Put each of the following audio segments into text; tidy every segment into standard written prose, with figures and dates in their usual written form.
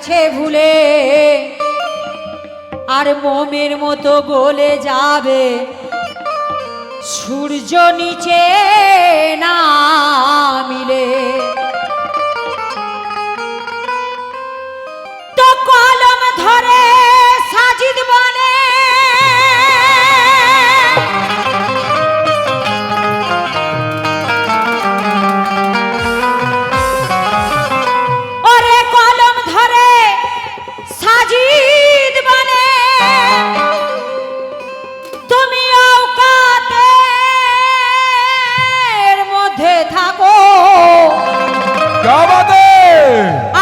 গেছে ভুলে, আর মোমের মতো গলে যাবে সূর্য নিচে না মিলে। তো কলম ধরে সাজিদ বনে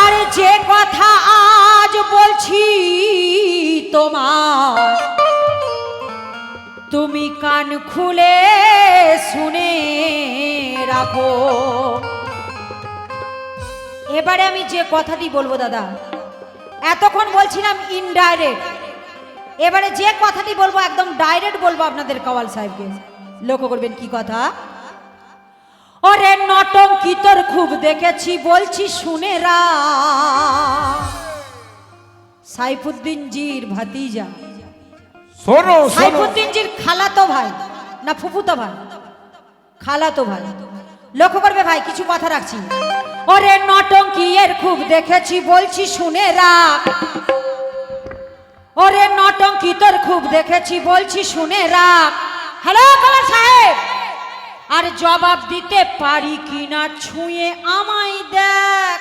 আর যে কথা আজ বলছি তোমার, তুমি কান খুলে শুনে রাখো। এবারে আমি যে কথাটি বলবো দাদা, এতক্ষণ বলছিলাম ইনডাইরেক্ট, এবারে যে কথাটি বলবো একদম ডাইরেক্ট বলবো আপনাদের কাওয়াল সাহেবকে। লক্ষ্য করবেন কি কথা। ওরে নটঙ্কি তোর খুব দেখেছি বলছি শুনে রা, সাইফুদ্দিন জির ভাতিজা, শোনো সাইফুদ্দিন জির খালাতো ভাই না ফুফুতো ভাই, খালাতো ভাই। লক্ষ্য করবে ভাই, কিছু কথা রাখছি। ওরে নটঙ্কি এর খুব দেখেছি বলছি শুনে রাখ, ওরে নটঙ্কি তোর খুব দেখেছি বলছি শুনে রাখ। হ্যালো কামাল সাহেব, আর জবাব দিতে পারি কিনা ছুঁয়ে আমায় দেখ।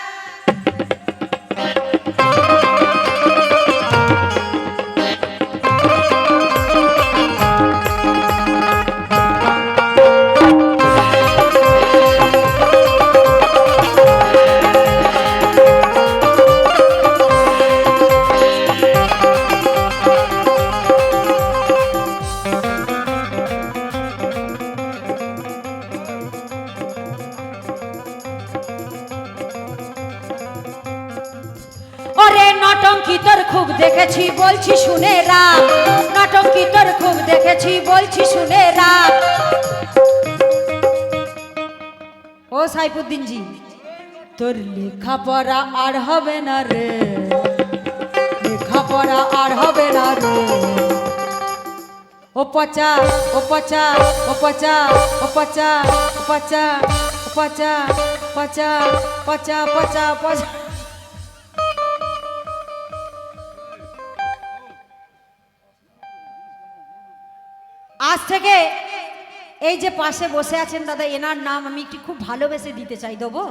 ওরে নটঙ্কি তোর খুব দেখেছি বলছি শুনে রাখ, নটঙ্কি তোর খুব দেখেছি বলছি শুনে রাখ। ও সাইফুদ্দিন জি, তোর লেখাপড়া আর হবে না রে, লেখাপড়া আর হবে না রে। ও পচা ও পচা ও পচা ও পচা ও পচা ও পচা পচা পচা পচা পচা। আজ থেকে এই যে পাশে বসে আছেন দাদা, এনার নাম আমি একটু খুব ভালোবেসে দিতে চাই, দেবো।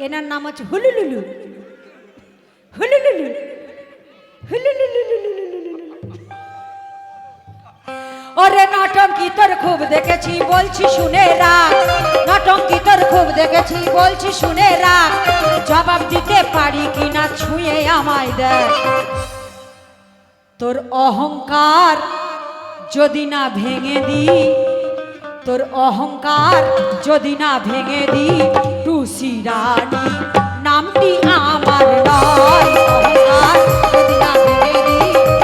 এনার নাম হচ্ছে হুলুলুলু, হুলুলুলু, হুলুলুলু। ওরে নটঙ্কি তোর খুব দেখেছি বলছি শুনে রাখ, নটঙ্কি তোর খুব দেখেছি বলছি শুনে রাখ। জবাব দিতে পারি কিনা ছুঁয়ে আমায় দেখ। তোর অহংকার যদি না ভেঙে দি, তোর অহংকার যদি না ভেঙে দি, টুসি রানী নামটি আমার নয়। অহংকার যদি না ভেঙে দি,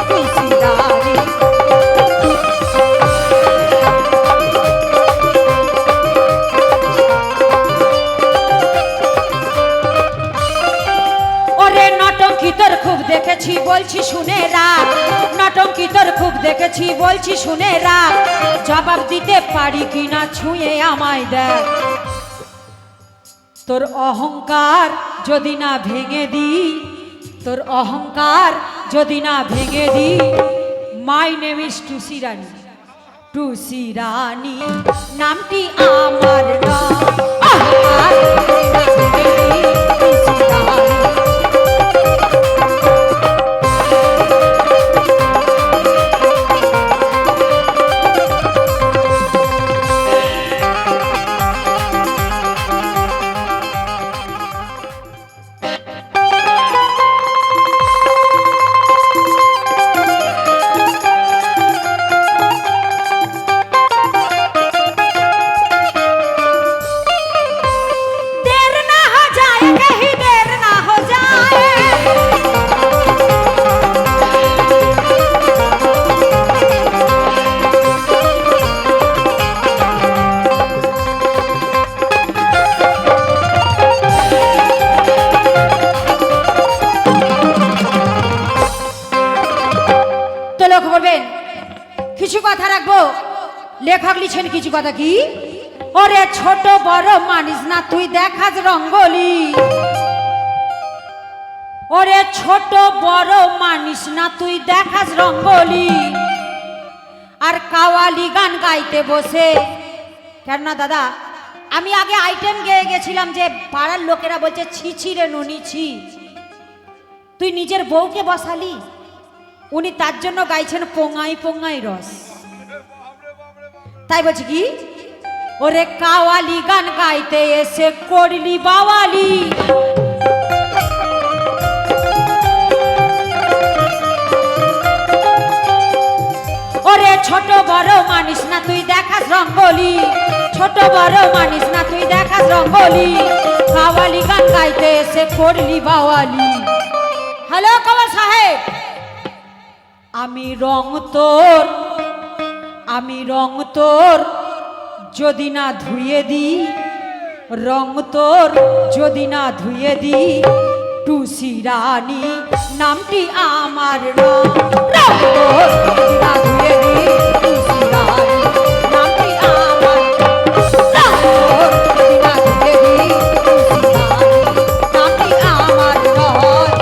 টুসি রানী। ওরে নটঙ্কি তোর খুব দেখেছি বলছি শুনে রাখ, নটঙ্কি তোর খুব দেখেছি বলছি শুনে রাখ। জবাব দিতে পারি কিনা ছুঁয়ে আমায় দেখ। তোর অহংকার যদি না ভেঙে দি, তোর অহংকার যদি না ভেঙে দি। মাই নেম ইজ টুসি রানী, টুসি রানী নামটি আমার নাম। অহংকার যদি না ভেঙে দি, টুসি রানী। লেখক লিখছেন কিছু কথা কি, ওরে ছোট বড় মানিস না তুই দেখাস রঙ্গলি, ওরে ছোট বড় মানিস না তুই দেখাস রঙ্গলি, আর কাওয়ালি গান গাইতে বসে। কেন না দাদা, আমি আগে আইটেম গেয়ে গেছিলাম যে পাড়ার লোকেরা বলছে ছি ছি রে ননি ছি, তুই নিজের বউকে বসালি। উনি তার জন্য গাইছেন পোঙাই পোঙাই রস। তাই বলছি কি, ওরে কাওয়ালি গান গাইতে এসে করলি বাওয়ালি, ওরে ছোট বড় মানিস না তুই দেখাস রঙ্গলি, ছোট বড় মানিস না তুই দেখাস রঙ্গলি, কাওয়ালি গান গাইতে এসে করলি বাওয়ালি। হ্যালো কাওয়াল সাহেব, আমি রং তোর, আমি রং তোর যদি না ধুয়ে দি, রং তোর যদি না ধুয়ে দি, টুসি রানী নামটি আমার নাম, রং তোর যদি না ধুয়ে দি, টুসি রানী নামটি আমার, রং তোর যদি না ধুয়ে দি, টুসি রানী নামটি আমার নয়।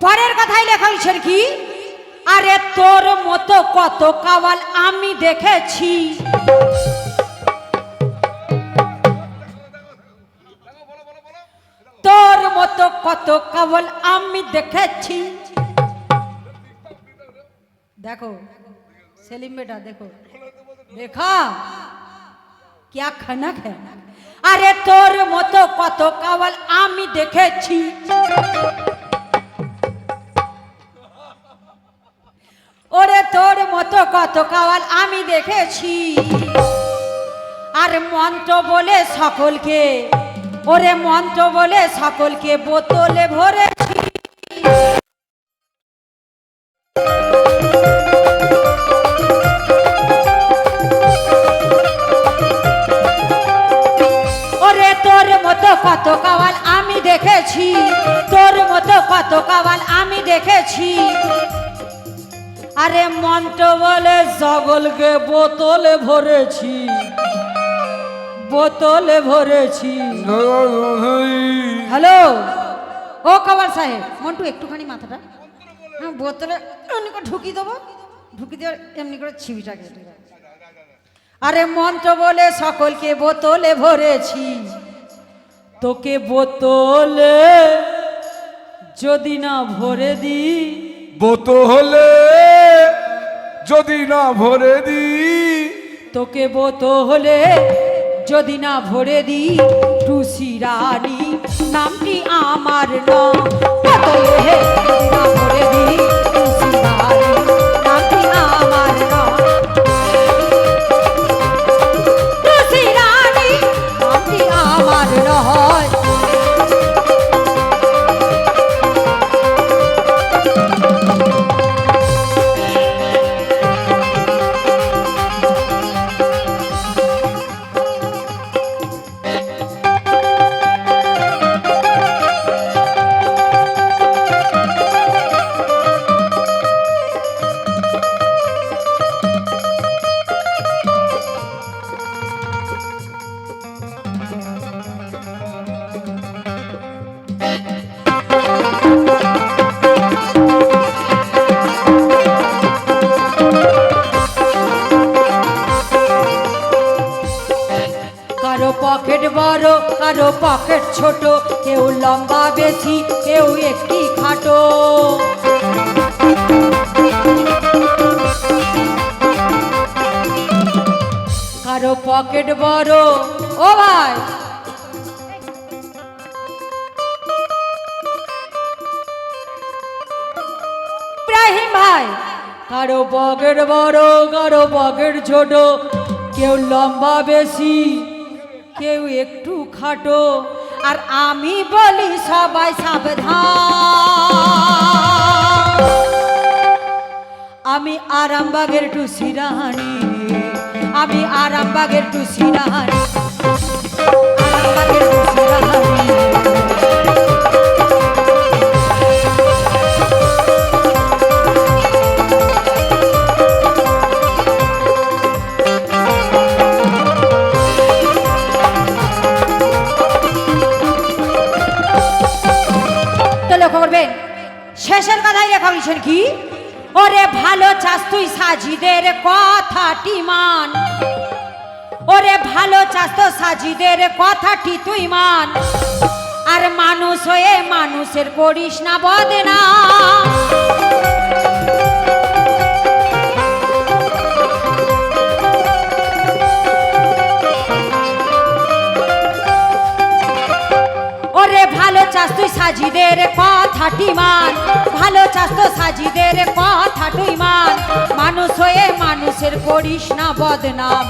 পরের কথাই লেখা হয়েছে কি, আরে তোর মতো কত কাওয়াল আমি দেখেছি, তোর মতো কত কাওয়াল আমি দেখেছি। দেখো সেলিম বেটা, দেখো দেখা क्या खनक है, আরে তোর মতো কত কাওয়াল আমি দেখেছি, ওরে তোর মতো কত কাওয়াল আমি দেখেছি, আর মন্ত্র বলে সকলকে, ওরে মন্ত্র বলে সকলকে বোতলে ভরেছি, ওরে তোর মতো কত কাওয়াল আমি দেখেছি, তোর মতো কত কাওয়াল আমি দেখেছি, আরে মন্ত্র বলে সকলকে বোতলে ভরেছি, বোতলে ভরেছি। হ্যালো ও কাওয়াল সাহেব, মন্টু একটুখানি মাথাটা, হ্যাঁ বোতলে এমনি করে ঢুকিয়ে দেবো, ঢুকিয়ে দেওয়ার এমনি করে ছিবিটা কেটে, আরে মন্ত্র বলে সকলকে বোতলে ভরেছি, তোকে বোতলে যদি না ভরে দি, বোতলে যদি না ভরে দি, তোকে বোতলে যদি না ভরে দি, টুসি রানী নামটি আমার নাম, বোতলে যদি না ভরে দি, টুসি রানী নামটি আমার নাম, টুসি রানী নামটি আমার নয়। কারো পকেট বড় কারো পকেট ছোট, কেউ লম্বা বেশি কেউ একটি খাটো, কারো পকেট বড়, ও ভাই ইব্রাহিম ভাই, কারো পকেট বড় কারো পকেট ছোট, কেউ লম্বা বেশি কেউ একটু খাটো, আর আমি বলি সবাই সাবধান। আমি আরামবাগের টুসি রানী, আমি আরামবাগের টুসি রানী, আরামবাগের টুসি রানী। করবেন শেষের কথাই লেখা হয়েছেন কি, ওরে ভালো চাস তুই সাজিদের কথাটি মান, ওরে ভালো চাস তো সাজিদের কথাটি তুই মান, আর মানুষ হয়ে মানুষের করিস না বদনাম। ওরে ভালো চাস তুই সাজিদের কথাটি মান, ভালো চাস তো সাজিদের কথাটি মান, মানুষ হয়ে মানুষের করিস না বদনাম।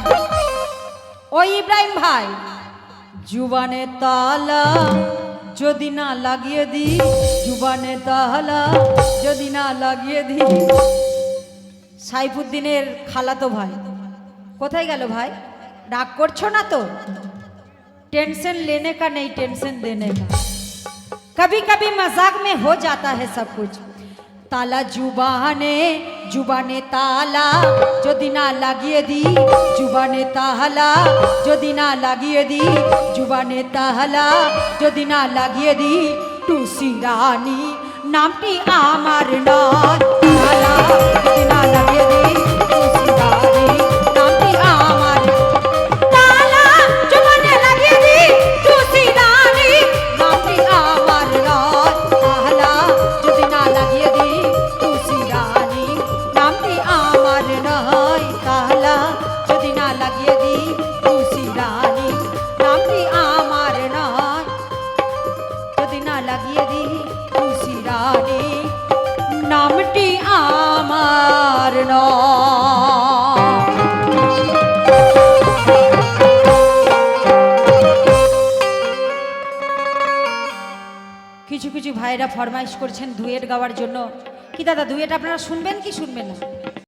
ওই ইব্রাহিম ভাই, জুবানে তালা যদি না লাগিয়ে দি, জুবানে তালা যদি না লাগিয়ে দি। সাইফুদ্দিনের খালাতো ভাই কোথায় গেল ভাই? রাগ করছো না তো? टेंशन लेने का नहीं, टेंशन देने का। कभी कभी मजाक में हो जाता है सब कुछ। ताला जुबाने जुबाने ताला जो दिना लागिए दी, जुबाने ताला जो दिना लागिए दी, जुबाने ताला जो दिना लागिए दी। टूसी रानी नामटी आमार नय, ताला जो दिना लागिए दी, टूसी रानी नामटी आमार। ताला जुबाने लागिए दी, टूसी रानी नामटी आमार नय, ताला जो दिना लागिए दी, टूसी रानी नामटी आमार नय, ताला जो दिना लागिए दी, टूसी रानी नामटी आमार नय, যদি না লাগিয়ে দি তুলসী রানী নামটি আমার নয়। কিছু কিছু ভাইয়েরা ফরমাইশ করছেন ডুয়েট গাওয়ার জন্য। কি দাদা ডুয়েট আপনারা শুনবেন কি শুনবেন না?